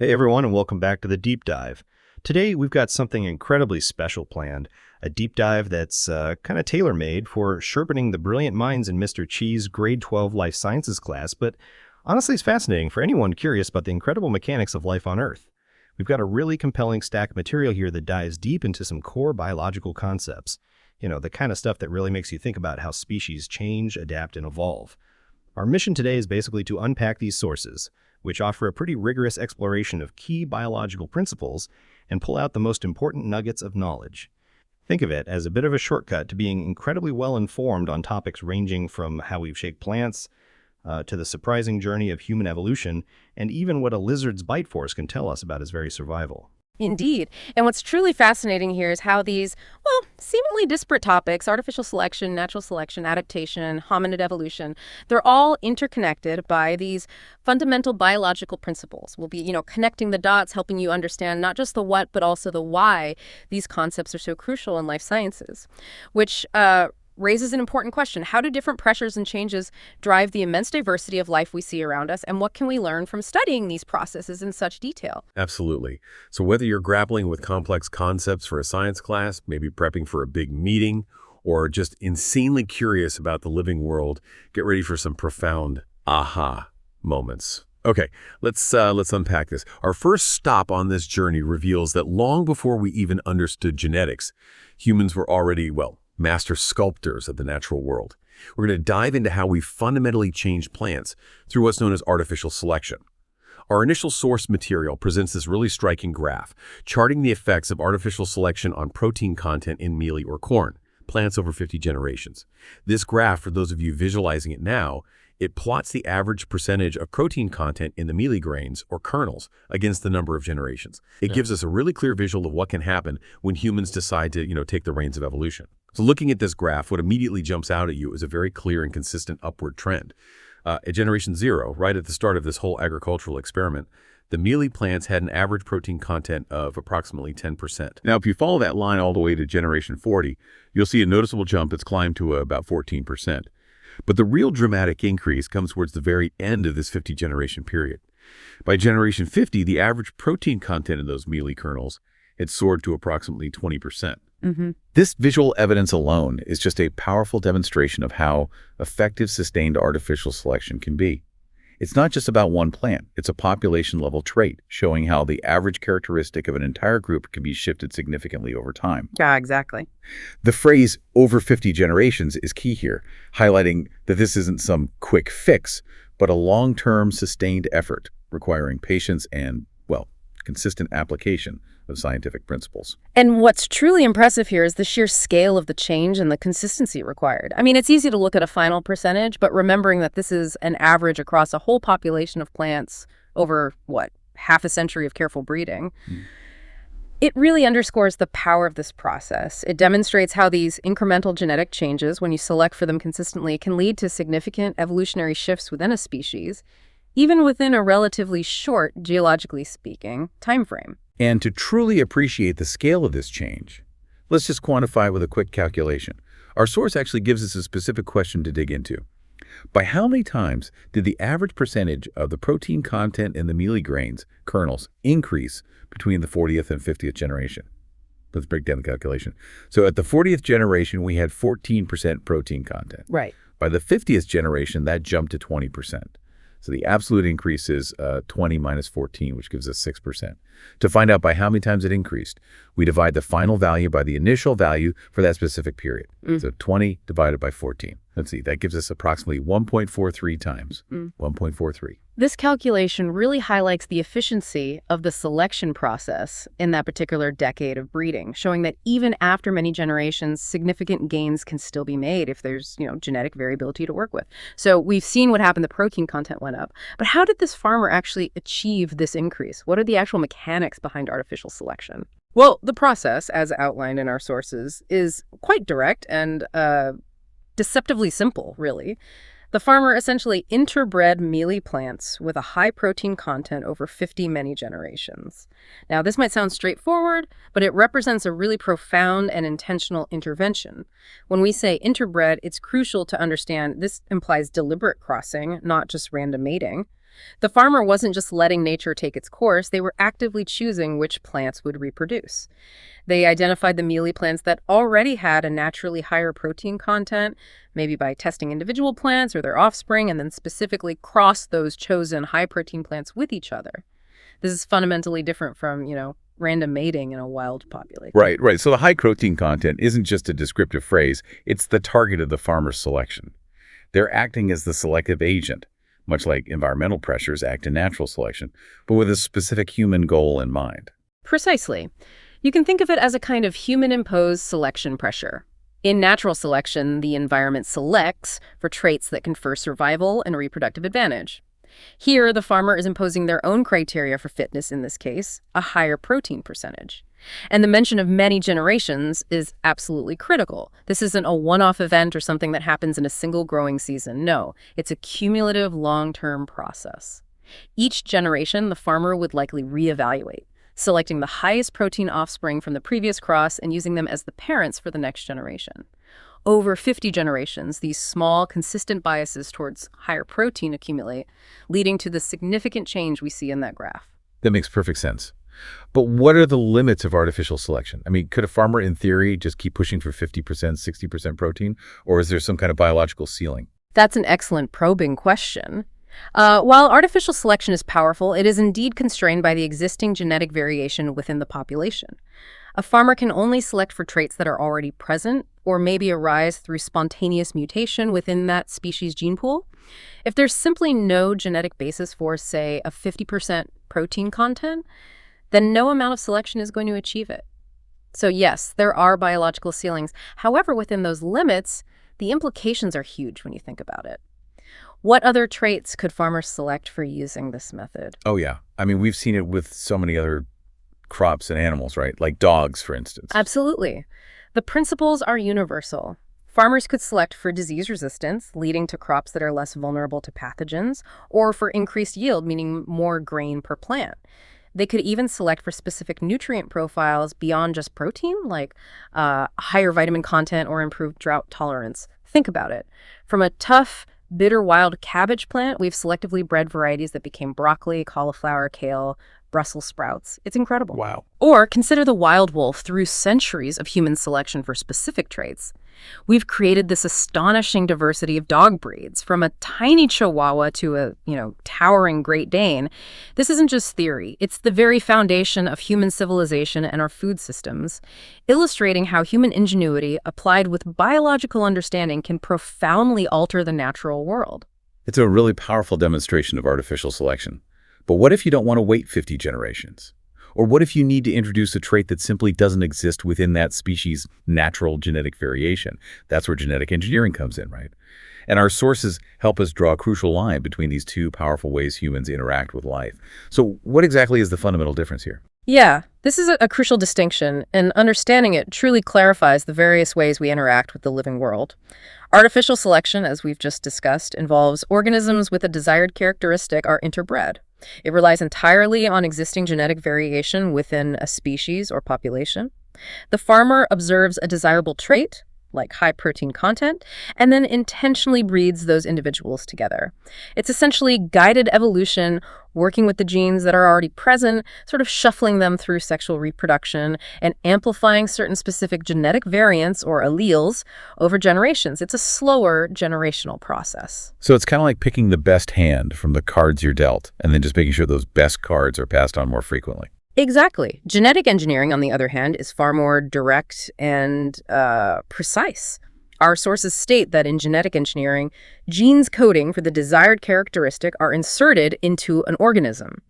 Hey everyone, and welcome back to the Deep Dive. Today we've got something incredibly special planned, a deep dive that's kind of tailor-made for sharpening the brilliant minds in Mr. Chi's grade 12 life sciences class, but honestly it's fascinating for anyone curious about the incredible mechanics of life on Earth. We've got a really compelling stack of material here that dives deep into some core biological concepts. You know, the kind of stuff that really makes you think about how species change, adapt, and evolve. Our mission today is basically to unpack these sources, which offer a pretty rigorous exploration of key biological principles and pull out the most important nuggets of knowledge. Think of it as a bit of a shortcut to being incredibly well informed on topics ranging from how we've shaped plants, to the surprising journey of human evolution, and even what a lizard's bite force can tell us about its very survival. Indeed. And what's truly fascinating here is how these, seemingly disparate topics, artificial selection, natural selection, adaptation, hominid evolution, they're all interconnected by these fundamental biological principles. We'll be, connecting the dots, helping you understand not just the what, but also the why these concepts are so crucial in life sciences, which raises an important question. How do different pressures and changes drive the immense diversity of life we see around us, and what can we learn from studying these processes in such detail? Absolutely. So whether you're grappling with complex concepts for a science class, maybe prepping for a big meeting, or just insanely curious about the living world, get ready for some profound aha moments. Okay, let's unpack this. Our first stop on this journey reveals that long before we even understood genetics, humans were already, master sculptors of the natural world. We're going to dive into how we fundamentally changed plants through what's known as artificial selection. Our initial source material presents this really striking graph, charting the effects of artificial selection on protein content in mealy or corn, plants over 50 generations. This graph, for those of you visualizing it now, it plots the average percentage of protein content in the mealy grains or kernels against the number of generations. It gives us a really clear visual of what can happen when humans decide to, take the reins of evolution. So looking at this graph, what immediately jumps out at you is a very clear and consistent upward trend. At generation 0, right at the start of this whole agricultural experiment, the mealy plants had an average protein content of approximately 10%. Now, if you follow that line all the way to generation 40, you'll see a noticeable jump that's climbed to about 14%. But the real dramatic increase comes towards the very end of this 50-generation period. By generation 50, the average protein content in those mealy kernels had soared to approximately 20%. This visual evidence alone is just a powerful demonstration of how effective sustained artificial selection can be. It's not just about one plant, it's a population-level trait, showing how the average characteristic of an entire group can be shifted significantly over time. Yeah, exactly. The phrase over 50 generations is key here, highlighting that this isn't some quick fix, but a long-term sustained effort requiring patience and, consistent application of scientific principles. And what's truly impressive here is the sheer scale of the change and the consistency required. I mean, it's easy to look at a final percentage, but remembering that this is an average across a whole population of plants over, half a century of careful breeding, it really underscores the power of this process. It demonstrates how these incremental genetic changes, when you select for them consistently, can lead to significant evolutionary shifts within a species, even within a relatively short, geologically speaking, time frame. And to truly appreciate the scale of this change, let's just quantify it with a quick calculation. Our source actually gives us a specific question to dig into. By how many times did the average percentage of the protein content in the mealy grains, kernels, increase between the 40th and 50th generation? Let's break down the calculation. So at the 40th generation, we had 14% protein content. Right. By the 50th generation, that jumped to 20%. So the absolute increase is 20 minus 14, which gives us 6%. To find out by how many times it increased, we divide the final value by the initial value for that specific period. So 20 divided by 14. Let's see, that gives us approximately 1.43 times. 1.43. This calculation really highlights the efficiency of the selection process in that particular decade of breeding, showing that even after many generations, significant gains can still be made if there's, genetic variability to work with. So we've seen what happened, the protein content went up. But how did this farmer actually achieve this increase? What are the actual mechanics behind artificial selection? Well, the process, as outlined in our sources, is quite direct and deceptively simple, really. The farmer essentially interbred mealy plants with a high protein content over 50 many generations. Now, this might sound straightforward, but it represents a really profound and intentional intervention. When we say interbred, it's crucial to understand this implies deliberate crossing, not just random mating. The farmer wasn't just letting nature take its course, they were actively choosing which plants would reproduce. They identified the mealy plants that already had a naturally higher protein content, maybe by testing individual plants or their offspring, and then specifically crossed those chosen high-protein plants with each other. This is fundamentally different from, random mating in a wild population. Right, right. So the high protein content isn't just a descriptive phrase, it's the target of the farmer's selection. They're acting as the selective agent, much like environmental pressures act in natural selection, but with a specific human goal in mind. Precisely. You can think of it as a kind of human-imposed selection pressure. In natural selection, the environment selects for traits that confer survival and reproductive advantage. Here, the farmer is imposing their own criteria for fitness in this case, a higher protein percentage. And the mention of many generations is absolutely critical. This isn't a one-off event or something that happens in a single growing season. No, it's a cumulative long-term process. Each generation, the farmer would likely reevaluate, selecting the highest protein offspring from the previous cross and using them as the parents for the next generation. Over 50 generations, these small, consistent biases towards higher protein accumulate, leading to the significant change we see in that graph. That makes perfect sense. But what are the limits of artificial selection? I mean, could a farmer, in theory, just keep pushing for 50%, 60% protein? Or is there some kind of biological ceiling? That's an excellent probing question. While artificial selection is powerful, it is indeed constrained by the existing genetic variation within the population. A farmer can only select for traits that are already present or maybe arise through spontaneous mutation within that species gene pool. If there's simply no genetic basis for, say, a 50% protein content, then no amount of selection is going to achieve it. So yes, there are biological ceilings. However, within those limits, the implications are huge when you think about it. What other traits could farmers select for using this method? Oh, yeah. I mean, we've seen it with so many other crops and animals, right? Like dogs, for instance. Absolutely. The principles are universal. Farmers could select for disease resistance, leading to crops that are less vulnerable to pathogens, or for increased yield, meaning more grain per plant. They could even select for specific nutrient profiles beyond just protein, like higher vitamin content or improved drought tolerance. Think about it. From a tough, bitter wild cabbage plant, we've selectively bred varieties that became broccoli, cauliflower, kale, Brussels sprouts. It's incredible. Wow. Or consider the wild wolf. Through centuries of human selection for specific traits, we've created this astonishing diversity of dog breeds, from a tiny Chihuahua to a, towering Great Dane. This isn't just theory. It's the very foundation of human civilization and our food systems, illustrating how human ingenuity applied with biological understanding can profoundly alter the natural world. It's a really powerful demonstration of artificial selection. But what if you don't want to wait 50 generations? Or what if you need to introduce a trait that simply doesn't exist within that species' natural genetic variation? That's where genetic engineering comes in, right? And our sources help us draw a crucial line between these two powerful ways humans interact with life. So what exactly is the fundamental difference here? Yeah, this is a crucial distinction, and understanding it truly clarifies the various ways we interact with the living world. Artificial selection, as we've just discussed, involves organisms with a desired characteristic are interbred. It relies entirely on existing genetic variation within a species or population. The farmer observes a desirable trait, like high protein content, and then intentionally breeds those individuals together. It's essentially guided evolution, working with the genes that are already present, sort of shuffling them through sexual reproduction and amplifying certain specific genetic variants or alleles over generations. It's a slower generational process. So it's kind of like picking the best hand from the cards you're dealt, and then just making sure those best cards are passed on more frequently. Exactly. Genetic engineering, on the other hand, is far more direct and precise. Our sources state that in genetic engineering, genes coding for the desired characteristic are inserted into an organism.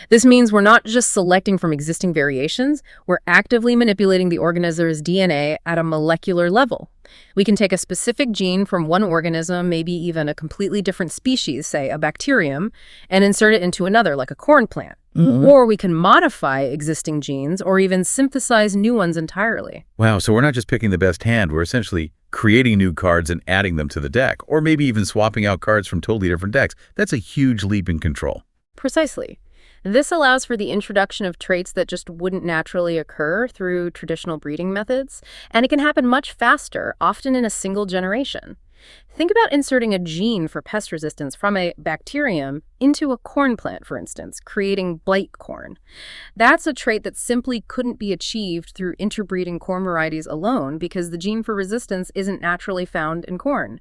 This means we're not just selecting from existing variations, we're actively manipulating the organism's DNA at a molecular level. We can take a specific gene from one organism, maybe even a completely different species, say a bacterium, and insert it into another, like a corn plant. Or we can modify existing genes or even synthesize new ones entirely. Wow, so we're not just picking the best hand, we're essentially creating new cards and adding them to the deck, or maybe even swapping out cards from totally different decks. That's a huge leap in control. Precisely. This allows for the introduction of traits that just wouldn't naturally occur through traditional breeding methods, and it can happen much faster, often in a single generation. Think about inserting a gene for pest resistance from a bacterium into a corn plant, for instance, creating blight corn. That's a trait that simply couldn't be achieved through interbreeding corn varieties alone because the gene for resistance isn't naturally found in corn.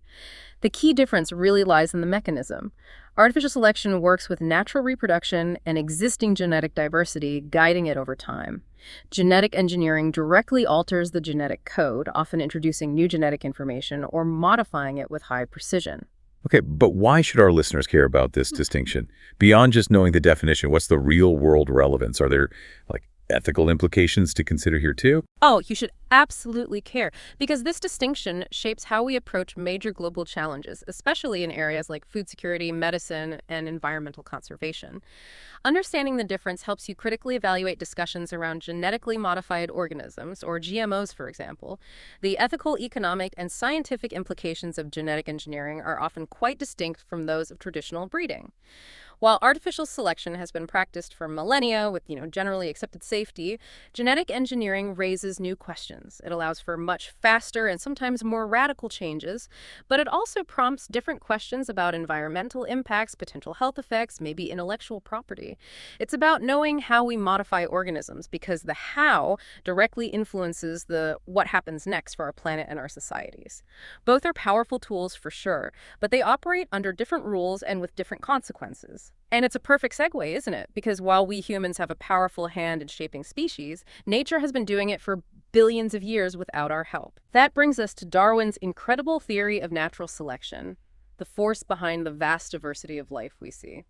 The key difference really lies in the mechanism. Artificial selection works with natural reproduction and existing genetic diversity, guiding it over time. Genetic engineering directly alters the genetic code, often introducing new genetic information or modifying it with high precision. Okay, but why should our listeners care about this distinction? Beyond just knowing the definition, what's the real-world relevance? Are there, ethical implications to consider here too? Oh, you should absolutely care, because this distinction shapes how we approach major global challenges, especially in areas like food security, medicine, and environmental conservation. Understanding the difference helps you critically evaluate discussions around genetically modified organisms, or GMOs, for example. The ethical, economic, and scientific implications of genetic engineering are often quite distinct from those of traditional breeding. While artificial selection has been practiced for millennia with, generally accepted safety, genetic engineering raises new questions. It allows for much faster and sometimes more radical changes, but it also prompts different questions about environmental impacts, potential health effects, maybe intellectual property. It's about knowing how we modify organisms, because the how directly influences the what happens next for our planet and our societies. Both are powerful tools for sure, but they operate under different rules and with different consequences. And it's a perfect segue, isn't it? Because while we humans have a powerful hand in shaping species, nature has been doing it for billions of years without our help. That brings us to Darwin's incredible theory of natural selection, the force behind the vast diversity of life we see.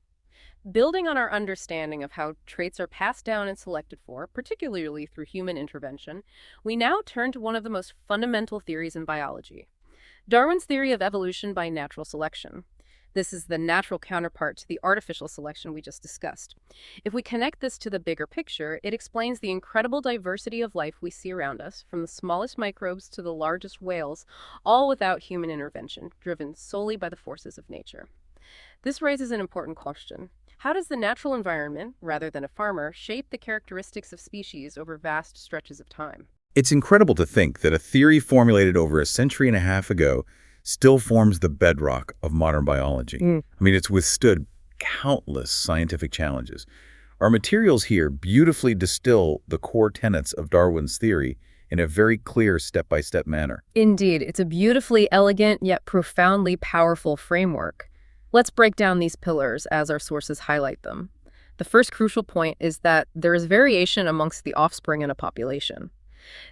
Building on our understanding of how traits are passed down and selected for, particularly through human intervention, we now turn to one of the most fundamental theories in biology, Darwin's theory of evolution by natural selection. This is the natural counterpart to the artificial selection we just discussed. If we connect this to the bigger picture, it explains the incredible diversity of life we see around us, from the smallest microbes to the largest whales, all without human intervention, driven solely by the forces of nature. This raises an important question. How does the natural environment, rather than a farmer, shape the characteristics of species over vast stretches of time? It's incredible to think that a theory formulated over a century and a half ago still forms the bedrock of modern biology. It's withstood countless scientific challenges. Our materials here beautifully distill the core tenets of Darwin's theory in a very clear step-by-step manner. Indeed, it's a beautifully elegant yet profoundly powerful framework. Let's break down these pillars as our sources highlight them. The first crucial point is that there is variation amongst the offspring in a population.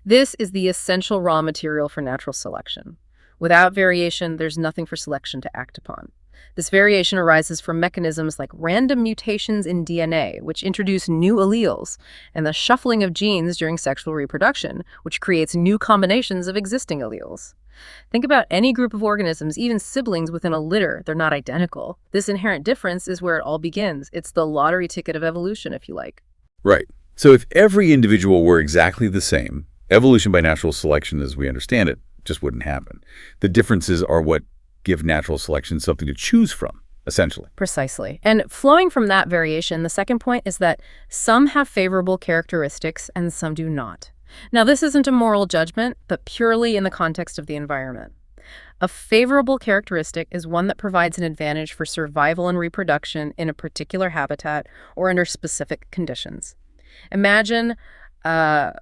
This is the essential raw material for natural selection. Without variation, there's nothing for selection to act upon. This variation arises from mechanisms like random mutations in DNA, which introduce new alleles, and the shuffling of genes during sexual reproduction, which creates new combinations of existing alleles. Think about any group of organisms, even siblings within a litter. They're not identical. This inherent difference is where it all begins. It's the lottery ticket of evolution, if you like. Right. So if every individual were exactly the same, evolution by natural selection as we understand it just wouldn't happen. The differences are what give natural selection something to choose from, essentially. Precisely. And flowing from that variation, the second point is that some have favorable characteristics and some do not. Now, this isn't a moral judgment, but purely in the context of the environment. A favorable characteristic is one that provides an advantage for survival and reproduction in a particular habitat or under specific conditions. Imagine a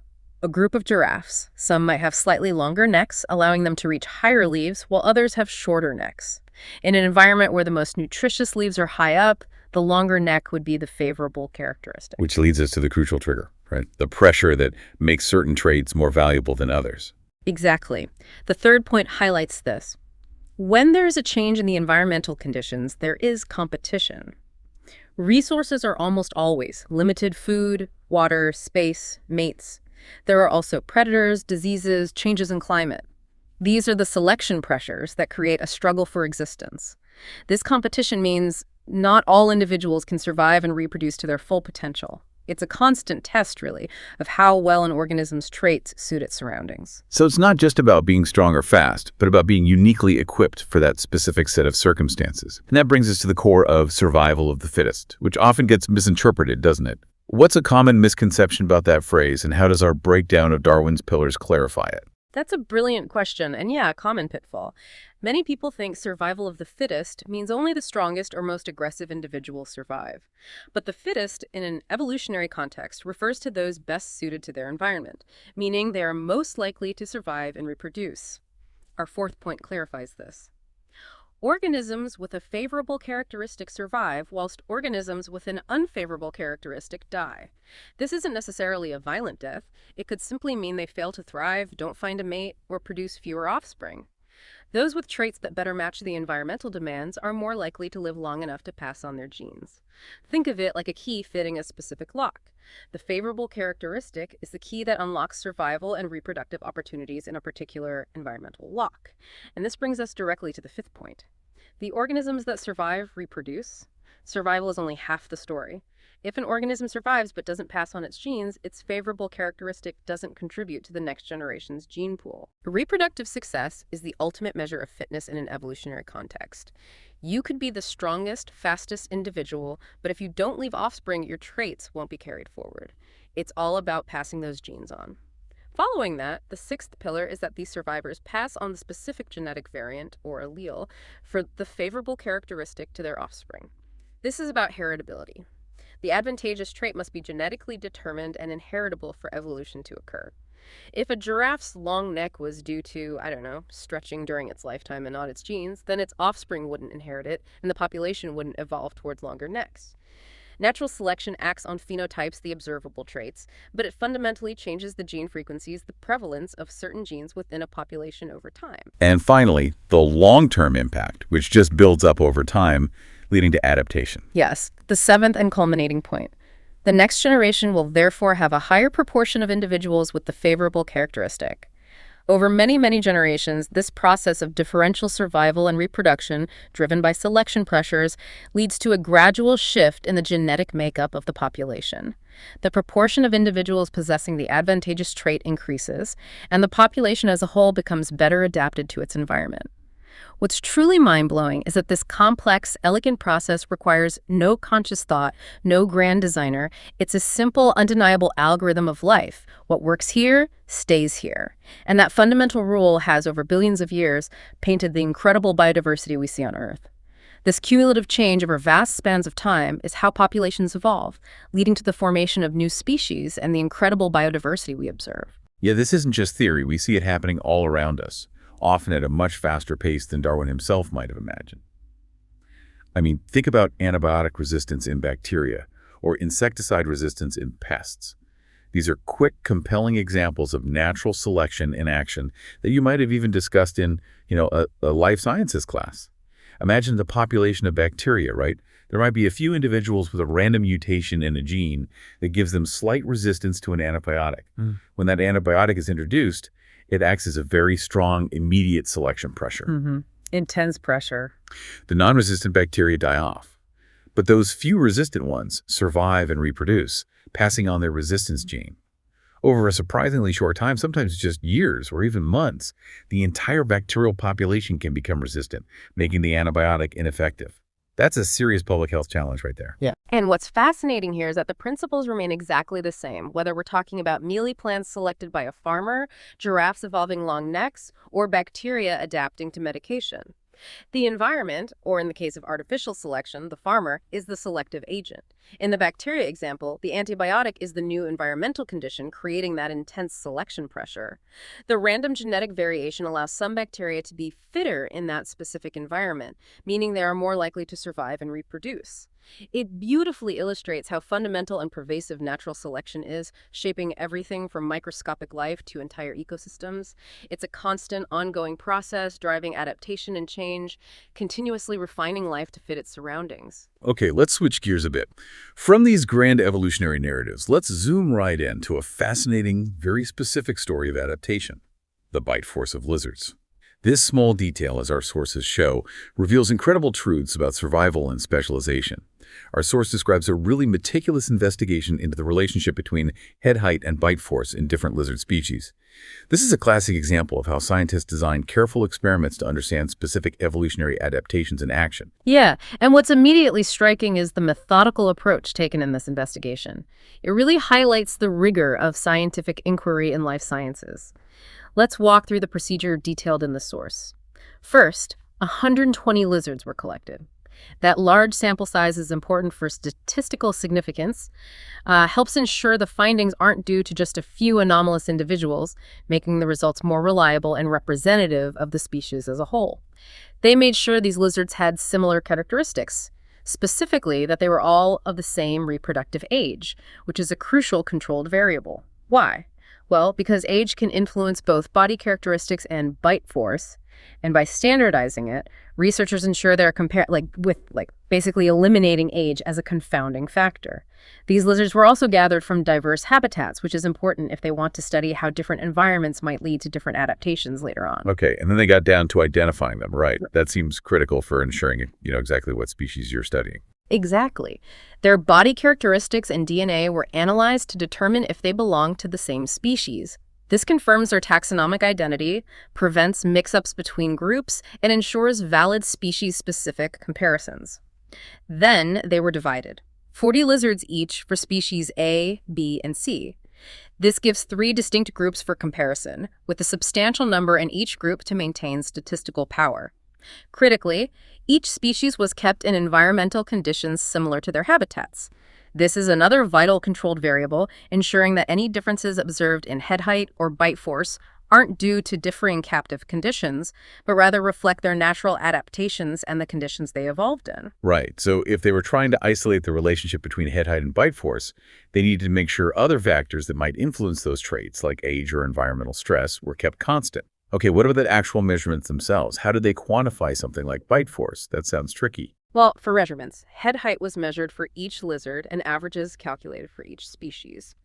group of giraffes. Some might have slightly longer necks, allowing them to reach higher leaves, while others have shorter necks. In an environment where the most nutritious leaves are high up, the longer neck would be the favorable characteristic. Which leads us to the crucial trigger, right? The pressure that makes certain traits more valuable than others. Exactly. The third point highlights this. When there is a change in the environmental conditions, there is competition. Resources are almost always limited: food, water, space, mates. There are also predators, diseases, changes in climate. These are the selection pressures that create a struggle for existence. This competition means not all individuals can survive and reproduce to their full potential. It's a constant test, really, of how well an organism's traits suit its surroundings. So it's not just about being strong or fast, but about being uniquely equipped for that specific set of circumstances. And that brings us to the core of survival of the fittest, which often gets misinterpreted, doesn't it? What's a common misconception about that phrase, and how does our breakdown of Darwin's pillars clarify it? That's a brilliant question, and yeah, a common pitfall. Many people think survival of the fittest means only the strongest or most aggressive individuals survive. But the fittest, in an evolutionary context, refers to those best suited to their environment, meaning they are most likely to survive and reproduce. Our fourth point clarifies this. Organisms with a favorable characteristic survive, whilst organisms with an unfavorable characteristic die. This isn't necessarily a violent death. It could simply mean they fail to thrive, don't find a mate, or produce fewer offspring. Those with traits that better match the environmental demands are more likely to live long enough to pass on their genes. Think of it like a key fitting a specific lock. The favorable characteristic is the key that unlocks survival and reproductive opportunities in a particular environmental lock. And this brings us directly to the fifth point. The organisms that survive reproduce. Survival is only half the story. If an organism survives but doesn't pass on its genes, its favorable characteristic doesn't contribute to the next generation's gene pool. Reproductive success is the ultimate measure of fitness in an evolutionary context. You could be the strongest, fastest individual, but if you don't leave offspring, your traits won't be carried forward. It's all about passing those genes on. Following that, the sixth pillar is that these survivors pass on the specific genetic variant, or allele, for the favorable characteristic to their offspring. This is about heritability. The advantageous trait must be genetically determined and inheritable for evolution to occur. If a giraffe's long neck was due to, stretching during its lifetime and not its genes, then its offspring wouldn't inherit it, and the population wouldn't evolve towards longer necks. Natural selection acts on phenotypes, the observable traits, but it fundamentally changes the gene frequencies, the prevalence of certain genes within a population over time. And finally, the long-term impact, which just builds up over time, leading to adaptation. Yes, the seventh and culminating point. The next generation will therefore have a higher proportion of individuals with the favorable characteristic. Over many, many generations, this process of differential survival and reproduction, driven by selection pressures, leads to a gradual shift in the genetic makeup of the population. The proportion of individuals possessing the advantageous trait increases, and the population as a whole becomes better adapted to its environment. What's truly mind-blowing is that this complex, elegant process requires no conscious thought, no grand designer. It's a simple, undeniable algorithm of life. What works here, stays here. And that fundamental rule has, over billions of years, painted the incredible biodiversity we see on Earth. This cumulative change over vast spans of time is how populations evolve, leading to the formation of new species and the incredible biodiversity we observe. Yeah, this isn't just theory. We see it happening all around us, often at a much faster pace than Darwin himself might have imagined. I mean, think about antibiotic resistance in bacteria or insecticide resistance in pests. These are quick, compelling examples of natural selection in action that you might have even discussed in, a life sciences class. Imagine the population of bacteria, right? There might be a few individuals with a random mutation in a gene that gives them slight resistance to an antibiotic. When that antibiotic is introduced, it acts as a very strong, immediate selection pressure. Intense pressure. The non-resistant bacteria die off. But those few resistant ones survive and reproduce, passing on their resistance gene. Over a surprisingly short time, sometimes just years or even months, the entire bacterial population can become resistant, making the antibiotic ineffective. That's a serious public health challenge right there. Yeah. And what's fascinating here is that the principles remain exactly the same, whether we're talking about mealy plants selected by a farmer, giraffes evolving long necks, or bacteria adapting to medication. The environment, or in the case of artificial selection, the farmer, is the selective agent. In the bacteria example, the antibiotic is the new environmental condition creating that intense selection pressure. The random genetic variation allows some bacteria to be fitter in that specific environment, meaning they are more likely to survive and reproduce. It beautifully illustrates how fundamental and pervasive natural selection is, shaping everything from microscopic life to entire ecosystems. It's a constant, ongoing process, driving adaptation and change, continuously refining life to fit its surroundings. Okay, let's switch gears a bit. From these grand evolutionary narratives, let's zoom right into a fascinating, very specific story of adaptation: the bite force of lizards. This small detail, as our sources show, reveals incredible truths about survival and specialization. Our source describes a really meticulous investigation into the relationship between head height and bite force in different lizard species. This is a classic example of how scientists design careful experiments to understand specific evolutionary adaptations in action. Yeah, and what's immediately striking is the methodical approach taken in this investigation. It really highlights the rigor of scientific inquiry in life sciences. Let's walk through the procedure detailed in the source. First, 120 lizards were collected. That large sample size is important for statistical significance, helps ensure the findings aren't due to just a few anomalous individuals, making the results more reliable and representative of the species as a whole. They made sure these lizards had similar characteristics, specifically that they were all of the same reproductive age, which is a crucial controlled variable. Why? Well, because age can influence both body characteristics and bite force, and by standardizing it, researchers ensure they're basically eliminating age as a confounding factor. These lizards were also gathered from diverse habitats, which is important if they want to study how different environments might lead to different adaptations later on. Okay, and then they got down to identifying them, right? That seems critical for ensuring, exactly what species you're studying. Exactly. Their body characteristics and DNA were analyzed to determine if they belong to the same species. This confirms their taxonomic identity, prevents mix-ups between groups, and ensures valid species-specific comparisons. Then they were divided. 40 lizards each for species A, B, and C. This gives 3 distinct groups for comparison, with a substantial number in each group to maintain statistical power. Critically, each species was kept in environmental conditions similar to their habitats. This is another vital controlled variable, ensuring that any differences observed in head height or bite force aren't due to differing captive conditions, but rather reflect their natural adaptations and the conditions they evolved in. Right. So if they were trying to isolate the relationship between head height and bite force, they needed to make sure other factors that might influence those traits, like age or environmental stress, were kept constant. Okay, what about the actual measurements themselves? How did they quantify something like bite force? That sounds tricky. Well, for measurements, head height was measured for each lizard and averages calculated for each species.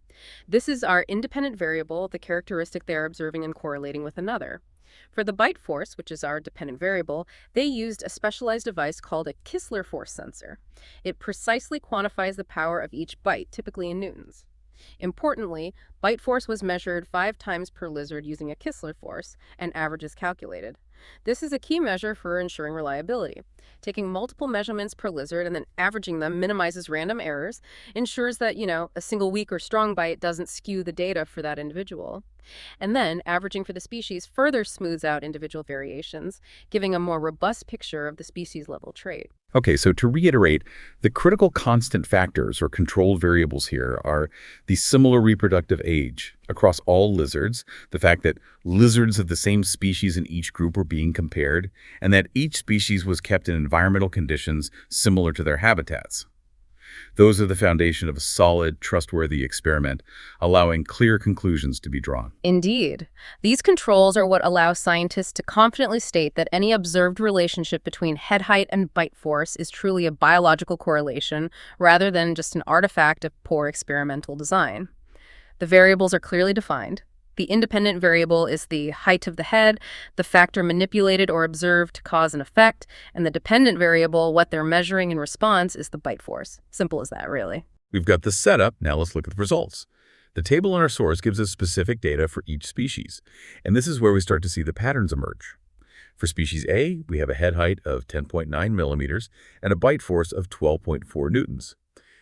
This is our independent variable, the characteristic they are observing and correlating with another. For the bite force, which is our dependent variable, they used a specialized device called a Kistler force sensor. It precisely quantifies the power of each bite, typically in newtons. Importantly, bite force was measured 5 times per lizard using a Kistler force, and averages calculated. This is a key measure for ensuring reliability. Taking multiple measurements per lizard and then averaging them minimizes random errors, ensures that, a single weak or strong bite doesn't skew the data for that individual. And then averaging for the species further smooths out individual variations, giving a more robust picture of the species-level trait. Okay, so to reiterate, the critical constant factors or controlled variables here are the similar reproductive age across all lizards, the fact that lizards of the same species in each group were being compared, and that each species was kept in environmental conditions similar to their habitats. Those are the foundation of a solid, trustworthy experiment, allowing clear conclusions to be drawn. Indeed. These controls are what allow scientists to confidently state that any observed relationship between head height and bite force is truly a biological correlation rather than just an artifact of poor experimental design. The variables are clearly defined. The independent variable is the height of the head, the factor manipulated or observed to cause an effect, and the dependent variable, what they're measuring in response, is the bite force. Simple as that, really. We've got the setup. Now let's look at the results. The table in our source gives us specific data for each species, and this is where we start to see the patterns emerge. For species A, we have a head height of 10.9 millimeters and a bite force of 12.4 newtons.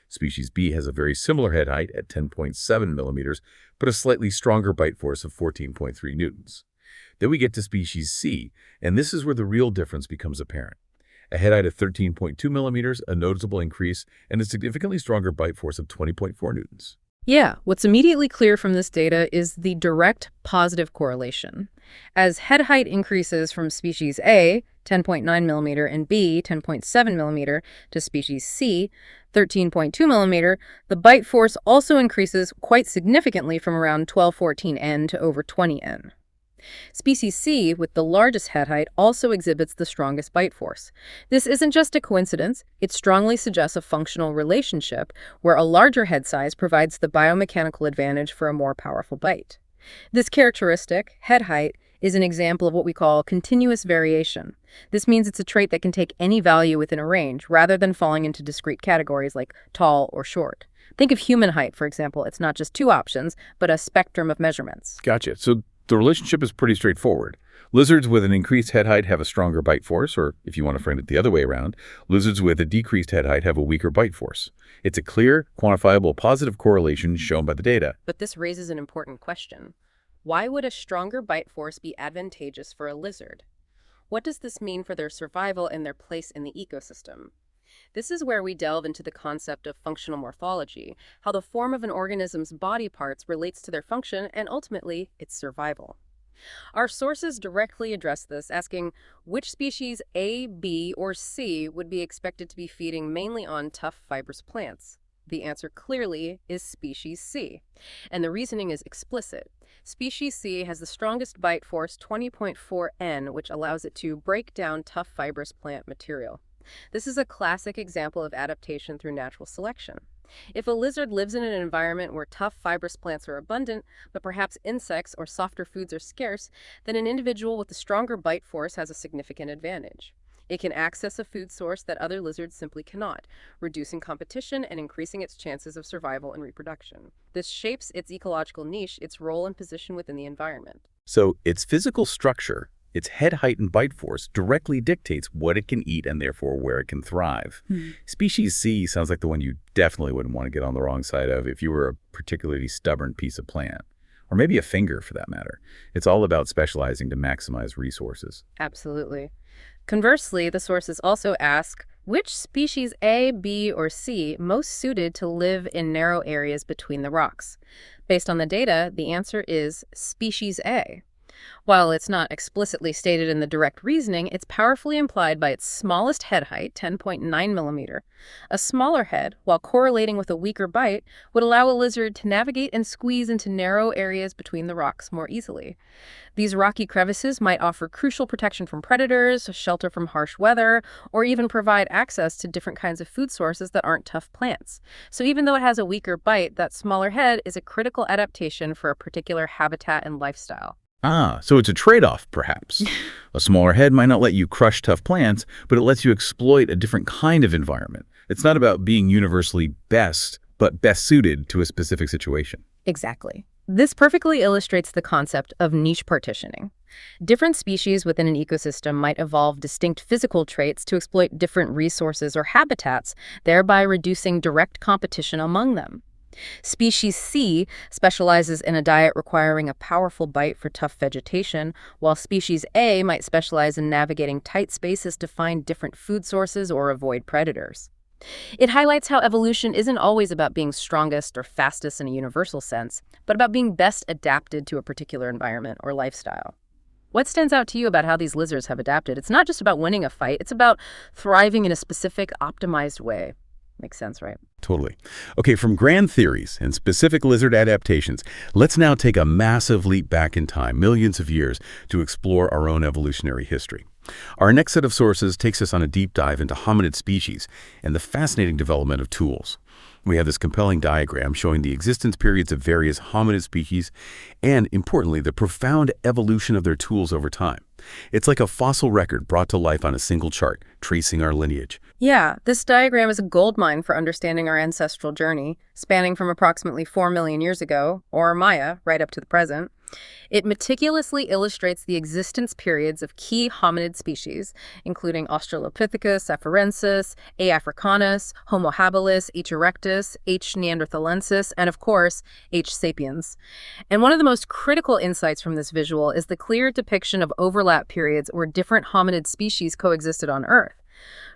Species B has a very similar head height at 10.7 millimeters, but a slightly stronger bite force of 14.3 newtons. Then we get to species C, and this is where the real difference becomes apparent. A head height of 13.2 millimeters, a noticeable increase, and a significantly stronger bite force of 20.4 newtons. Yeah, what's immediately clear from this data is the direct positive correlation. As head height increases from species A, 10.9 millimeter, and B, 10.7 millimeter, to species C, 13.2 millimeter, the bite force also increases quite significantly from around 1214 N to over 20 N. Species C, with the largest head height, also exhibits the strongest bite force. This isn't just a coincidence, it strongly suggests a functional relationship where a larger head size provides the biomechanical advantage for a more powerful bite. This characteristic, head height, is an example of what we call continuous variation. This means it's a trait that can take any value within a range, rather than falling into discrete categories like tall or short. Think of human height, for example. It's not just 2 options, but a spectrum of measurements. Gotcha. So the relationship is pretty straightforward. Lizards with an increased head height have a stronger bite force, or if you want to frame it the other way around, lizards with a decreased head height have a weaker bite force. It's a clear, quantifiable, positive correlation shown by the data. But this raises an important question. Why would a stronger bite force be advantageous for a lizard? What does this mean for their survival and their place in the ecosystem? This is where we delve into the concept of functional morphology, how the form of an organism's body parts relates to their function and ultimately its survival. Our sources directly address this, asking which species A, B, or C would be expected to be feeding mainly on tough fibrous plants. The answer clearly is species C, and the reasoning is explicit. Species C has the strongest bite force, 20.4 N, which allows it to break down tough fibrous plant material. This is a classic example of adaptation through natural selection. If a lizard lives in an environment where tough fibrous plants are abundant, but perhaps insects or softer foods are scarce, then an individual with a stronger bite force has a significant advantage. It can access a food source that other lizards simply cannot, reducing competition and increasing its chances of survival and reproduction. This shapes its ecological niche, its role and position within the environment. So its physical structure, its head height and bite force, directly dictates what it can eat and therefore where it can thrive. Species C sounds like the one you definitely wouldn't want to get on the wrong side of if you were a particularly stubborn piece of plant. Or maybe a finger, for that matter. It's all about specializing to maximize resources. Absolutely. Conversely, the sources also ask, which species A, B, or C most suited to live in narrow areas between the rocks? Based on the data, the answer is species A. While it's not explicitly stated in the direct reasoning, it's powerfully implied by its smallest head height, 10.9 millimeter. A smaller head, while correlating with a weaker bite, would allow a lizard to navigate and squeeze into narrow areas between the rocks more easily. These rocky crevices might offer crucial protection from predators, shelter from harsh weather, or even provide access to different kinds of food sources that aren't tough plants. So even though it has a weaker bite, that smaller head is a critical adaptation for a particular habitat and lifestyle. So it's a trade-off, perhaps. A smaller head might not let you crush tough plants, but it lets you exploit a different kind of environment. It's not about being universally best, but best suited to a specific situation. Exactly. This perfectly illustrates the concept of niche partitioning. Different species within an ecosystem might evolve distinct physical traits to exploit different resources or habitats, thereby reducing direct competition among them. Species C specializes in a diet requiring a powerful bite for tough vegetation, while species A might specialize in navigating tight spaces to find different food sources or avoid predators. It highlights how evolution isn't always about being strongest or fastest in a universal sense, but about being best adapted to a particular environment or lifestyle. What stands out to you about how these lizards have adapted? It's not just about winning a fight, it's about thriving in a specific, optimized way. Makes sense, right? Totally. Okay, from grand theories and specific lizard adaptations, let's now take a massive leap back in time, millions of years, to explore our own evolutionary history. Our next set of sources takes us on a deep dive into hominid species and the fascinating development of tools. We have this compelling diagram showing the existence periods of various hominid species and, importantly, the profound evolution of their tools over time. It's like a fossil record brought to life on a single chart, tracing our lineage. Yeah, this diagram is a goldmine for understanding our ancestral journey, spanning from approximately 4 million years ago, or Maya, right up to the present. It meticulously illustrates the existence periods of key hominid species, including Australopithecus afarensis, A. africanus, Homo habilis, H. erectus, H. neanderthalensis, and of course, H. sapiens. And one of the most critical insights from this visual is the clear depiction of overlap periods where different hominid species coexisted on Earth.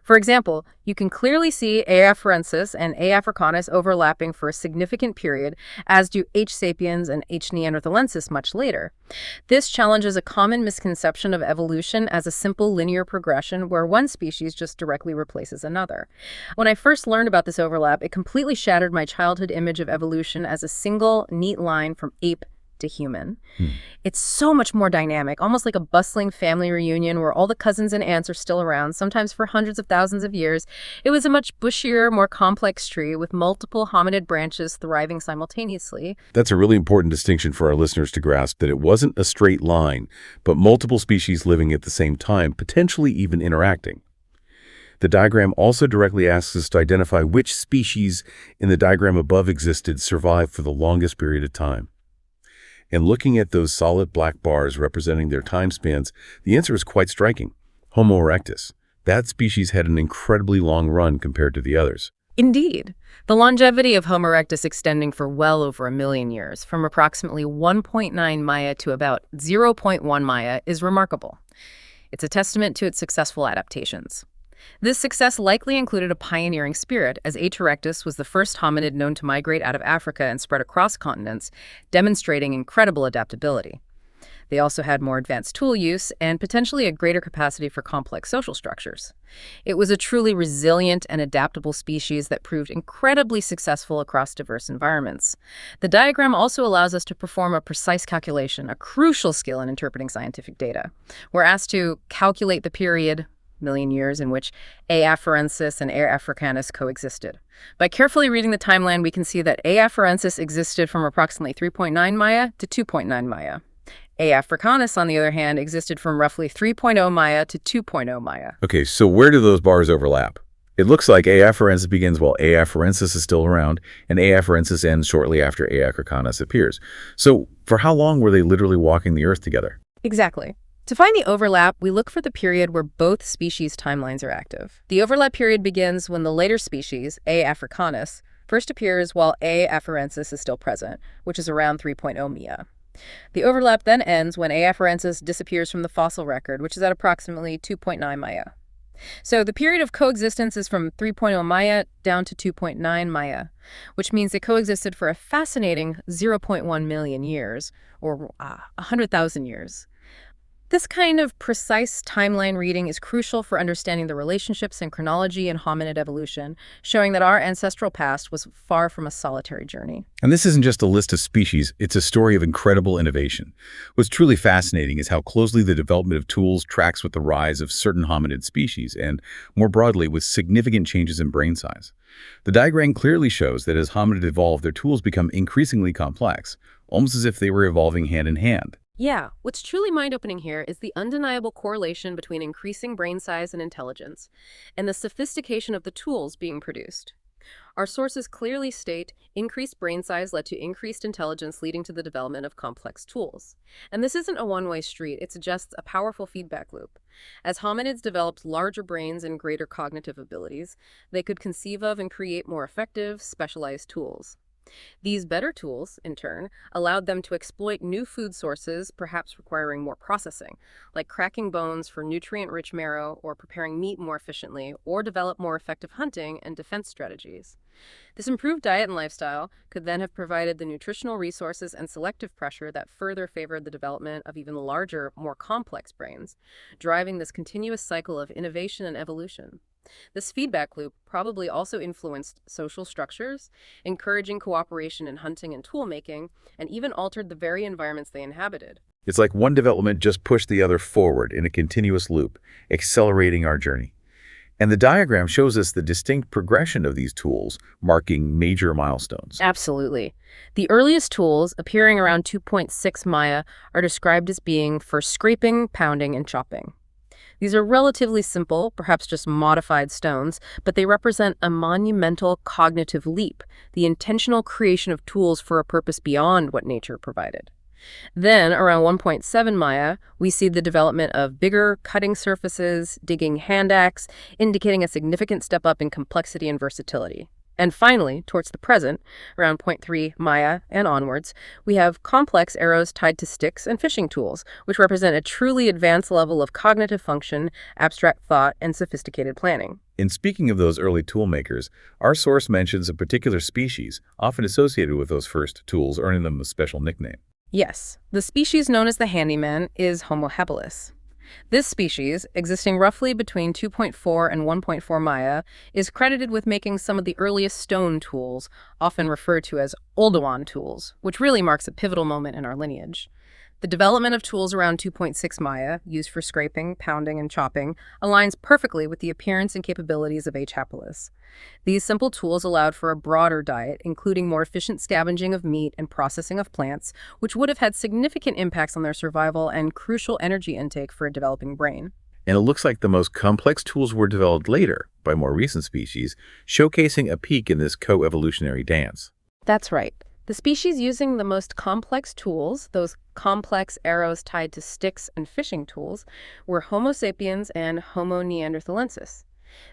For example, you can clearly see A. afarensis and A. africanus overlapping for a significant period, as do H. sapiens and H. neanderthalensis much later. This challenges a common misconception of evolution as a simple linear progression where one species just directly replaces another. When I first learned about this overlap, it completely shattered my childhood image of evolution as a single, neat line from ape to human. It's so much more dynamic, almost like a bustling family reunion where all the cousins and aunts are still around, sometimes for hundreds of thousands of years. It was a much bushier, more complex tree with multiple hominid branches thriving simultaneously. That's a really important distinction for our listeners to grasp, that it wasn't a straight line, but multiple species living at the same time, potentially even interacting. The diagram also directly asks us to identify which species in the diagram above existed survived for the longest period of time. And looking at those solid black bars representing their time spans, the answer is quite striking. Homo erectus. That species had an incredibly long run compared to the others. Indeed, the longevity of Homo erectus extending for well over 1 million years, from approximately 1.9 Maya to about 0.1 Maya, is remarkable. It's a testament to its successful adaptations. This success likely included a pioneering spirit, as H. erectus was the first hominid known to migrate out of Africa and spread across continents, demonstrating incredible adaptability. They also had more advanced tool use and potentially a greater capacity for complex social structures. It was a truly resilient and adaptable species that proved incredibly successful across diverse environments. The diagram also allows us to perform a precise calculation, a crucial skill in interpreting scientific data. We're asked to calculate the period, million years, in which A. afarensis and A. africanus coexisted. By carefully reading the timeline, we can see that A. afarensis existed from approximately 3.9 Maya to 2.9 Maya. A. africanus, on the other hand, existed from roughly 3.0 Maya to 2.0 Maya. Okay, so where do those bars overlap? It looks like A. afarensis begins while A. afarensis is still around, and A. afarensis ends shortly after A. africanus appears. So for how long were they literally walking the Earth together? Exactly. To find the overlap, we look for the period where both species' timelines are active. The overlap period begins when the later species, A. africanus, first appears while A. afarensis is still present, which is around 3.0 Maya. The overlap then ends when A. afarensis disappears from the fossil record, which is at approximately 2.9 Maya. So the period of coexistence is from 3.0 Maya down to 2.9 Maya, which means they coexisted for a fascinating 0.1 million years, or 100,000 years. This kind of precise timeline reading is crucial for understanding the relationships in chronology and hominid evolution, showing that our ancestral past was far from a solitary journey. And this isn't just a list of species, it's a story of incredible innovation. What's truly fascinating is how closely the development of tools tracks with the rise of certain hominid species, and more broadly, with significant changes in brain size. The diagram clearly shows that as hominids evolve, their tools become increasingly complex, almost as if they were evolving hand in hand. Yeah, what's truly mind-opening here is the undeniable correlation between increasing brain size and intelligence, and the sophistication of the tools being produced. Our sources clearly state increased brain size led to increased intelligence, leading to the development of complex tools. And this isn't a one-way street, it's just a powerful feedback loop. As hominids developed larger brains and greater cognitive abilities, they could conceive of and create more effective, specialized tools. These better tools, in turn, allowed them to exploit new food sources, perhaps requiring more processing, like cracking bones for nutrient-rich marrow or preparing meat more efficiently, or develop more effective hunting and defense strategies. This improved diet and lifestyle could then have provided the nutritional resources and selective pressure that further favored the development of even larger, more complex brains, driving this continuous cycle of innovation and evolution. This feedback loop probably also influenced social structures, encouraging cooperation in hunting and tool-making, and even altered the very environments they inhabited. It's like one development just pushed the other forward in a continuous loop, accelerating our journey. And the diagram shows us the distinct progression of these tools, marking major milestones. Absolutely. The earliest tools, appearing around 2.6 Maya, are described as being for scraping, pounding, and chopping. These are relatively simple, perhaps just modified stones, but they represent a monumental cognitive leap, the intentional creation of tools for a purpose beyond what nature provided. Then, around 1.7 Maya, we see the development of bigger cutting surfaces, digging hand axe, indicating a significant step up in complexity and versatility. And finally, towards the present, around 0.3 Maya and onwards, we have complex arrows tied to sticks and fishing tools, which represent a truly advanced level of cognitive function, abstract thought, and sophisticated planning. In speaking of those early tool makers, our source mentions a particular species, often associated with those first tools, earning them a special nickname. Yes, the species known as the handyman is Homo habilis. This species, existing roughly between 2.4 and 1.4 Maya, is credited with making some of the earliest stone tools, often referred to as Oldowan tools, which really marks a pivotal moment in our lineage. The development of tools around 2.6 Maya, used for scraping, pounding, and chopping, aligns perfectly with the appearance and capabilities of H. habilis. These simple tools allowed for a broader diet, including more efficient scavenging of meat and processing of plants, which would have had significant impacts on their survival and crucial energy intake for a developing brain. And it looks like the most complex tools were developed later, by more recent species, showcasing a peak in this co-evolutionary dance. That's right. The species using the most complex tools, those complex arrows tied to sticks and fishing tools, were Homo sapiens and Homo neanderthalensis.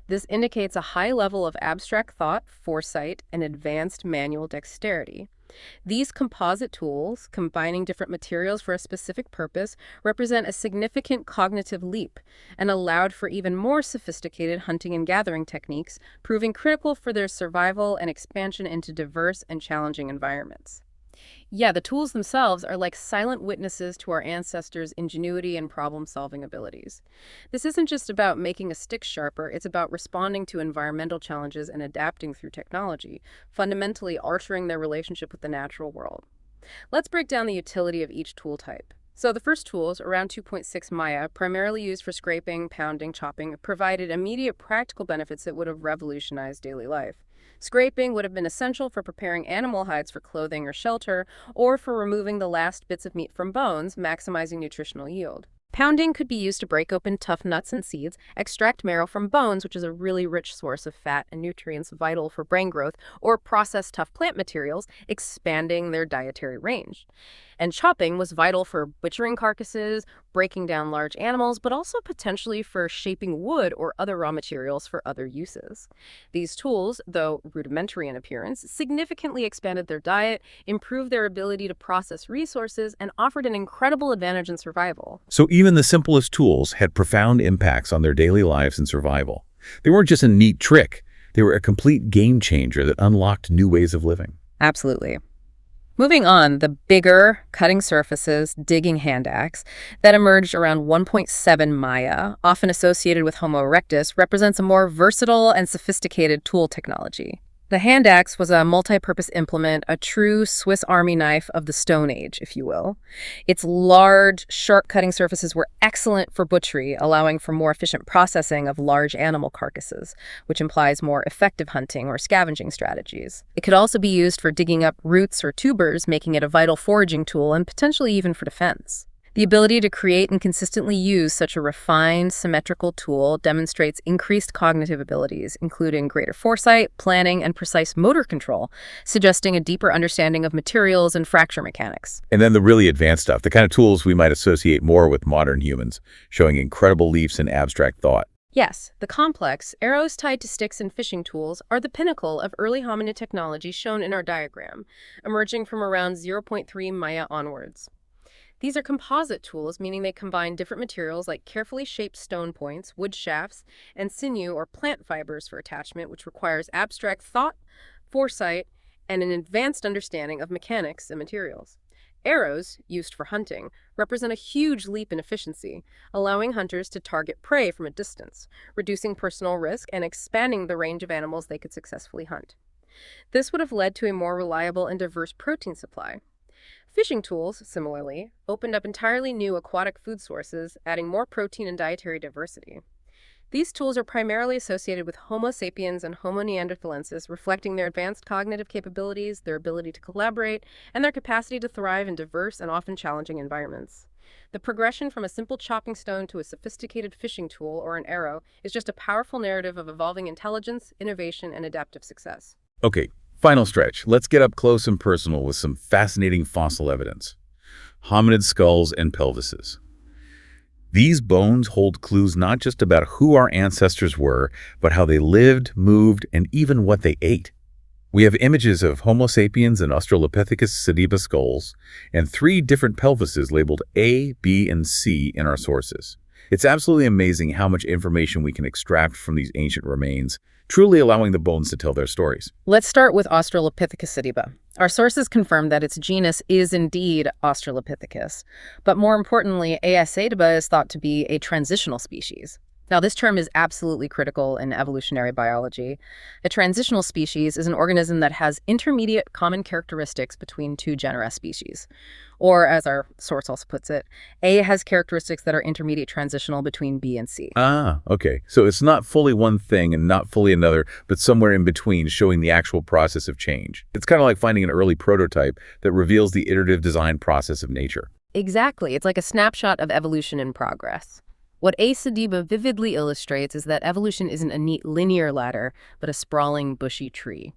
This indicates a high level of abstract thought, foresight, and advanced manual dexterity. These composite tools, combining different materials for a specific purpose, represent a significant cognitive leap and allowed for even more sophisticated hunting and gathering techniques, proving critical for their survival and expansion into diverse and challenging environments. Yeah, the tools themselves are like silent witnesses to our ancestors' ingenuity and problem-solving abilities. This isn't just about making a stick sharper, it's about responding to environmental challenges and adapting through technology, fundamentally altering their relationship with the natural world. Let's break down the utility of each tool type. So the first tools, around 2.6 Maya, primarily used for scraping, pounding, chopping, provided immediate practical benefits that would have revolutionized daily life. Scraping would have been essential for preparing animal hides for clothing or shelter, or for removing the last bits of meat from bones, maximizing nutritional yield. Pounding could be used to break open tough nuts and seeds, extract marrow from bones, which is a really rich source of fat and nutrients vital for brain growth, or process tough plant materials, expanding their dietary range. And chopping was vital for butchering carcasses, breaking down large animals, but also potentially for shaping wood or other raw materials for other uses. These tools, though rudimentary in appearance, significantly expanded their diet, improved their ability to process resources, and offered an incredible advantage in survival. So even the simplest tools had profound impacts on their daily lives and survival. They weren't just a neat trick. They were a complete game changer that unlocked new ways of living. Absolutely. Moving on, the bigger cutting surfaces, digging hand axe that emerged around 1.7 Maya, often associated with Homo erectus, represents a more versatile and sophisticated tool technology. The hand axe was a multi-purpose implement, a true Swiss Army knife of the Stone Age, if you will. Its large, sharp cutting surfaces were excellent for butchery, allowing for more efficient processing of large animal carcasses, which implies more effective hunting or scavenging strategies. It could also be used for digging up roots or tubers, making it a vital foraging tool and potentially even for defense. The ability to create and consistently use such a refined, symmetrical tool demonstrates increased cognitive abilities, including greater foresight, planning, and precise motor control, suggesting a deeper understanding of materials and fracture mechanics. And then the really advanced stuff, the kind of tools we might associate more with modern humans, showing incredible leaps in abstract thought. Yes, the complex, arrows tied to sticks and fishing tools are the pinnacle of early hominid technology shown in our diagram, emerging from around 0.3 Maya onwards. These are composite tools, meaning they combine different materials like carefully shaped stone points, wood shafts, and sinew or plant fibers for attachment, which requires abstract thought, foresight, and an advanced understanding of mechanics and materials. Arrows, used for hunting, represent a huge leap in efficiency, allowing hunters to target prey from a distance, reducing personal risk and expanding the range of animals they could successfully hunt. This would have led to a more reliable and diverse protein supply. Fishing tools, similarly, opened up entirely new aquatic food sources, adding more protein and dietary diversity. These tools are primarily associated with Homo sapiens and Homo neanderthalensis, reflecting their advanced cognitive capabilities, their ability to collaborate, and their capacity to thrive in diverse and often challenging environments. The progression from a simple chopping stone to a sophisticated fishing tool or an arrow is just a powerful narrative of evolving intelligence, innovation, and adaptive success. Okay, final stretch. Let's get up close and personal with some fascinating fossil evidence. Hominid skulls and pelvises. These bones hold clues not just about who our ancestors were, but how they lived, moved, and even what they ate. We have images of Homo sapiens and Australopithecus sediba skulls, and 3 different pelvises labeled A, B, and C in our sources. It's absolutely amazing how much information we can extract from these ancient remains, truly allowing the bones to tell their stories. Let's start with Australopithecus sediba. Our sources confirm that its genus is indeed Australopithecus, but more importantly, AS sediba is thought to be a transitional species. Now, this term is absolutely critical in evolutionary biology. A transitional species is an organism that has intermediate common characteristics between 2 genera species. Or, as our source also puts it, A has characteristics that are intermediate transitional between B and C. Ah, okay. So it's not fully one thing and not fully another, but somewhere in between, showing the actual process of change. It's kind of like finding an early prototype that reveals the iterative design process of nature. Exactly. It's like a snapshot of evolution in progress. What A. sediba vividly illustrates is that evolution isn't a neat linear ladder, but a sprawling, bushy tree.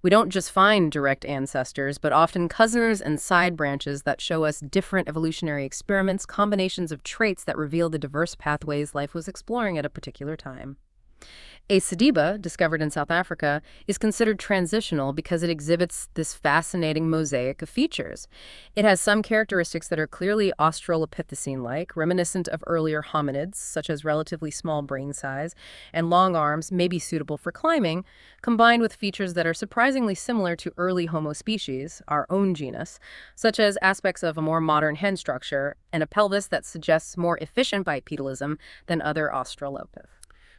We don't just find direct ancestors, but often cousins and side branches that show us different evolutionary experiments, combinations of traits that reveal the diverse pathways life was exploring at a particular time. A sediba, discovered in South Africa, is considered transitional because it exhibits this fascinating mosaic of features. It has some characteristics that are clearly Australopithecine-like, reminiscent of earlier hominids, such as relatively small brain size and long arms, maybe suitable for climbing, combined with features that are surprisingly similar to early Homo species, our own genus, such as aspects of a more modern head structure and a pelvis that suggests more efficient bipedalism than other Australopiths.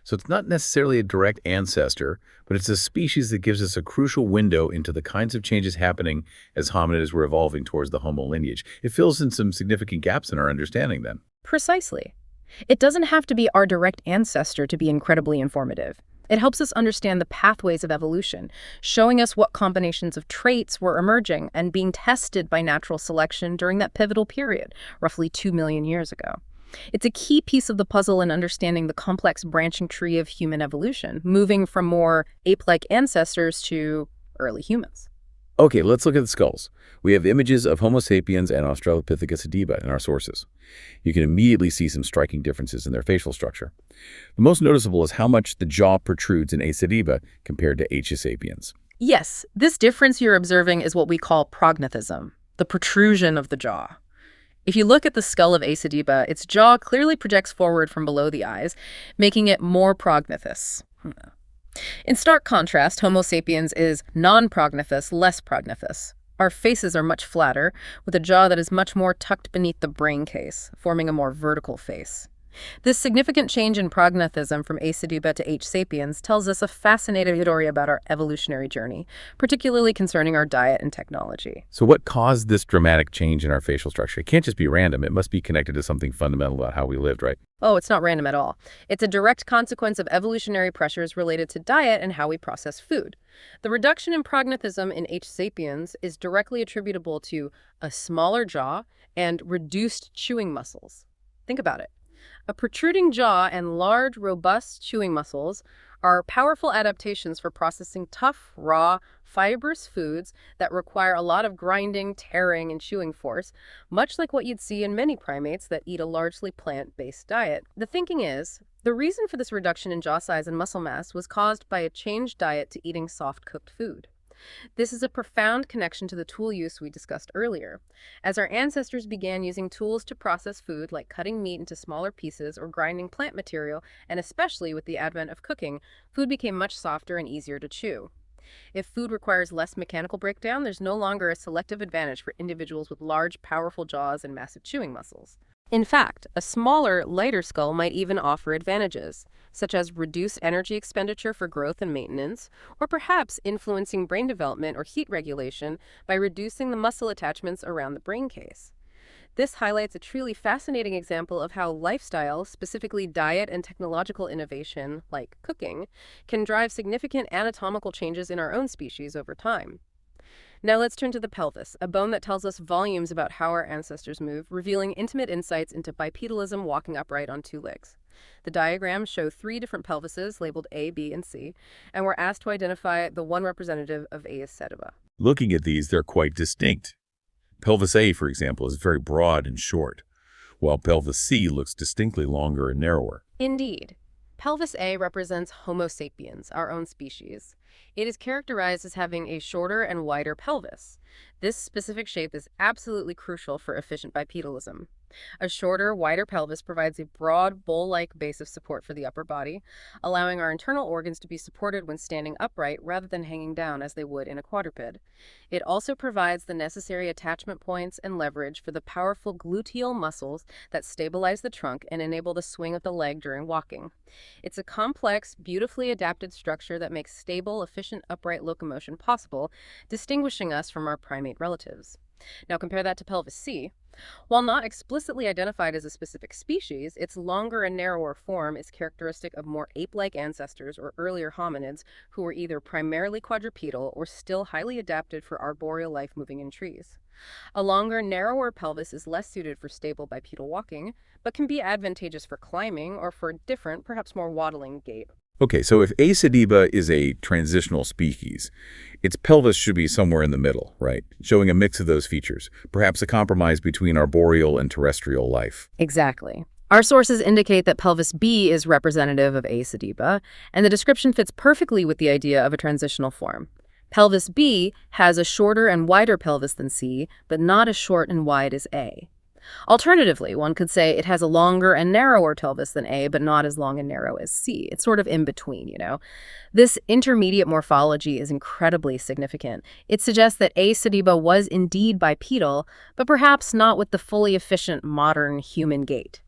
So it's not necessarily a direct ancestor, but it's a species that gives us a crucial window into the kinds of changes happening as hominids were evolving towards the Homo lineage. It fills in some significant gaps in our understanding then. Precisely. It doesn't have to be our direct ancestor to be incredibly informative. It helps us understand the pathways of evolution, showing us what combinations of traits were emerging and being tested by natural selection during that pivotal period, roughly 2 million years ago. It's a key piece of the puzzle in understanding the complex branching tree of human evolution, moving from more ape-like ancestors to early humans. Okay, let's look at the skulls. We have images of Homo sapiens and Australopithecus sediba in our sources. You can immediately see some striking differences in their facial structure. The most noticeable is how much the jaw protrudes in A. sediba compared to H. sapiens. Yes, this difference you're observing is what we call prognathism, the protrusion of the jaw. If you look at the skull of A. sediba, its jaw clearly projects forward from below the eyes, making it more prognathous. In stark contrast, Homo sapiens is non-prognathous, less prognathous. Our faces are much flatter, with a jaw that is much more tucked beneath the brain case, forming a more vertical face. This significant change in prognathism from A. sediba to H. sapiens tells us a fascinating story about our evolutionary journey, particularly concerning our diet and technology. So what caused this dramatic change in our facial structure? It can't just be random. It must be connected to something fundamental about how we lived, right? Oh, it's not random at all. It's a direct consequence of evolutionary pressures related to diet and how we process food. The reduction in prognathism in H. sapiens is directly attributable to a smaller jaw and reduced chewing muscles. Think about it. A protruding jaw and large, robust chewing muscles are powerful adaptations for processing tough, raw, fibrous foods that require a lot of grinding, tearing, and chewing force, much like what you'd see in many primates that eat a largely plant-based diet. The thinking is, the reason for this reduction in jaw size and muscle mass was caused by a changed diet to eating soft-cooked food. This is a profound connection to the tool use we discussed earlier. As our ancestors began using tools to process food, like cutting meat into smaller pieces or grinding plant material, and especially with the advent of cooking, food became much softer and easier to chew. If food requires less mechanical breakdown, there's no longer a selective advantage for individuals with large, powerful jaws and massive chewing muscles. In fact, a smaller, lighter skull might even offer advantages, such as reduced energy expenditure for growth and maintenance, or perhaps influencing brain development or heat regulation by reducing the muscle attachments around the brain case. This highlights a truly fascinating example of how lifestyle, specifically diet and technological innovation, like cooking, can drive significant anatomical changes in our own species over time. Now let's turn to the pelvis, a bone that tells us volumes about how our ancestors move, revealing intimate insights into bipedalism, walking upright on 2 legs. The diagrams show 3 different pelvises labeled A, B, and C, and we're asked to identify the one representative of A. sediba. Looking at these, they're quite distinct. Pelvis A, for example, is very broad and short, while pelvis C looks distinctly longer and narrower. Indeed. Pelvis A represents Homo sapiens, our own species. It is characterized as having a shorter and wider pelvis. This specific shape is absolutely crucial for efficient bipedalism. A shorter, wider pelvis provides a broad, bowl-like base of support for the upper body, allowing our internal organs to be supported when standing upright rather than hanging down as they would in a quadruped. It also provides the necessary attachment points and leverage for the powerful gluteal muscles that stabilize the trunk and enable the swing of the leg during walking. It's a complex, beautifully adapted structure that makes stable, efficient upright locomotion possible, distinguishing us from our primate relatives. Now compare that to pelvis C. While not explicitly identified as a specific species, its longer and narrower form is characteristic of more ape-like ancestors or earlier hominids who were either primarily quadrupedal or still highly adapted for arboreal life moving in trees. A longer, narrower pelvis is less suited for stable bipedal walking, but can be advantageous for climbing or for a different, perhaps more waddling gait. Okay, so if A. sediba is a transitional species, its pelvis should be somewhere in the middle, right? Showing a mix of those features, perhaps a compromise between arboreal and terrestrial life. Exactly. Our sources indicate that pelvis B is representative of A. sediba, and the description fits perfectly with the idea of a transitional form. Pelvis B has a shorter and wider pelvis than C, but not as short and wide as A. Alternatively, one could say it has a longer and narrower pelvis than A, but not as long and narrow as C. It's sort of in between. This intermediate morphology is incredibly significant. It suggests that A. sediba was indeed bipedal, but perhaps not with the fully efficient modern human gait.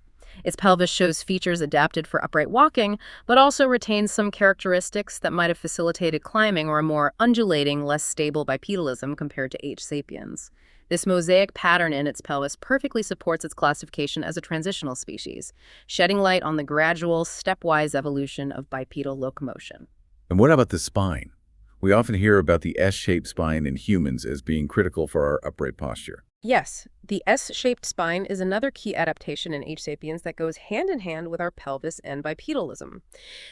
Its pelvis shows features adapted for upright walking, but also retains some characteristics that might have facilitated climbing or a more undulating, less stable bipedalism compared to H. sapiens. This mosaic pattern in its pelvis perfectly supports its classification as a transitional species, shedding light on the gradual, stepwise evolution of bipedal locomotion. And what about the spine? We often hear about the S-shaped spine in humans as being critical for our upright posture. Yes, the S-shaped spine is another key adaptation in H. sapiens that goes hand in hand with our pelvis and bipedalism.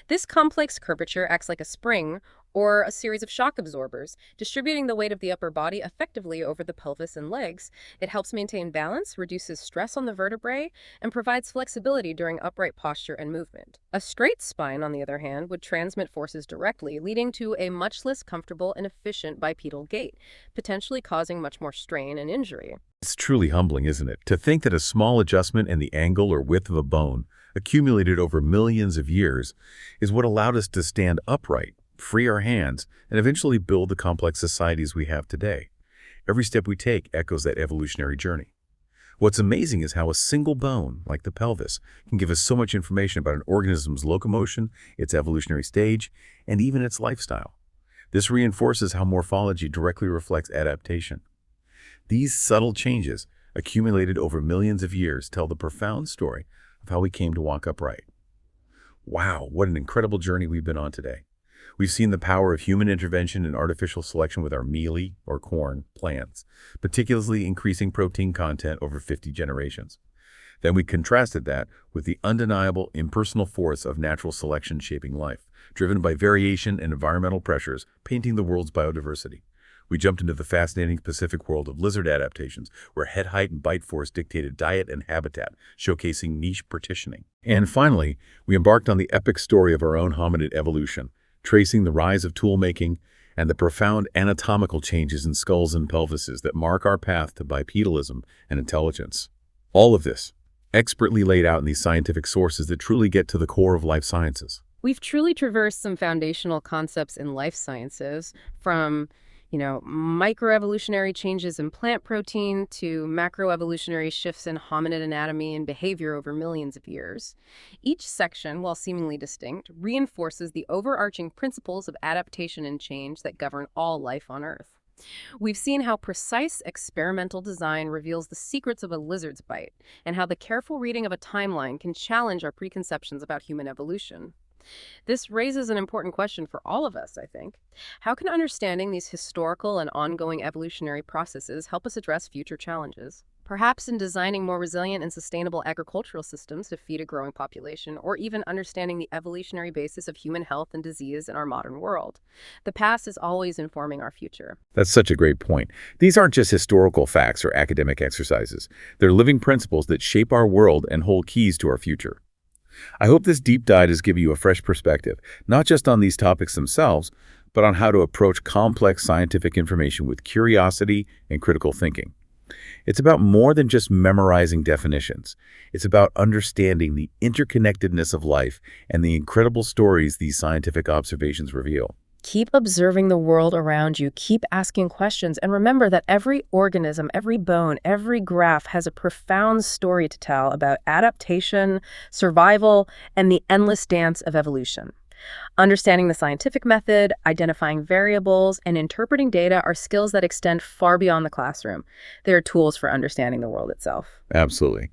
This complex curvature acts like a spring or a series of shock absorbers, distributing the weight of the upper body effectively over the pelvis and legs. It helps maintain balance, reduces stress on the vertebrae, and provides flexibility during upright posture and movement. A straight spine, on the other hand, would transmit forces directly, leading to a much less comfortable and efficient bipedal gait, potentially causing much more strain and injury. It's truly humbling, isn't it? To think that a small adjustment in the angle or width of a bone, accumulated over millions of years, is what allowed us to stand upright, free our hands, and eventually build the complex societies we have today. Every step we take echoes that evolutionary journey. What's amazing is how a single bone, like the pelvis, can give us so much information about an organism's locomotion, its evolutionary stage, and even its lifestyle. This reinforces how morphology directly reflects adaptation. These subtle changes, accumulated over millions of years, tell the profound story of how we came to walk upright. Wow, what an incredible journey we've been on today. We've seen the power of human intervention in artificial selection with our mealy, or corn, plants, particularly increasing protein content over 50 generations. Then we contrasted that with the undeniable impersonal force of natural selection shaping life, driven by variation and environmental pressures, painting the world's biodiversity. We jumped into the fascinating Pacific world of lizard adaptations, where head height and bite force dictated diet and habitat, showcasing niche partitioning. And finally, we embarked on the epic story of our own hominid evolution, tracing the rise of tool-making and the profound anatomical changes in skulls and pelvises that mark our path to bipedalism and intelligence. All of this, expertly laid out in these scientific sources that truly get to the core of life sciences. We've truly traversed some foundational concepts in life sciences, from microevolutionary changes in plant protein to macroevolutionary shifts in hominid anatomy and behavior over millions of years. Each section, while seemingly distinct, reinforces the overarching principles of adaptation and change that govern all life on Earth. We've seen how precise experimental design reveals the secrets of a lizard's bite, and how the careful reading of a timeline can challenge our preconceptions about human evolution. This raises an important question for all of us, I think. How can understanding these historical and ongoing evolutionary processes help us address future challenges? Perhaps in designing more resilient and sustainable agricultural systems to feed a growing population, or even understanding the evolutionary basis of human health and disease in our modern world. The past is always informing our future. That's such a great point. These aren't just historical facts or academic exercises. They're living principles that shape our world and hold keys to our future. I hope this deep dive has given you a fresh perspective, not just on these topics themselves, but on how to approach complex scientific information with curiosity and critical thinking. It's about more than just memorizing definitions. It's about understanding the interconnectedness of life and the incredible stories these scientific observations reveal. Keep observing the world around you, keep asking questions, and remember that every organism, every bone, every graph has a profound story to tell about adaptation, survival, and the endless dance of evolution. Understanding the scientific method, identifying variables, and interpreting data are skills that extend far beyond the classroom. They are tools for understanding the world itself. Absolutely.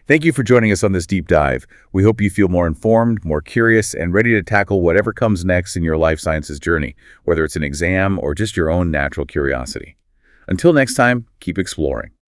Thank you for joining us on this deep dive. We hope you feel more informed, more curious, and ready to tackle whatever comes next in your life sciences journey, whether it's an exam or just your own natural curiosity. Until next time, keep exploring.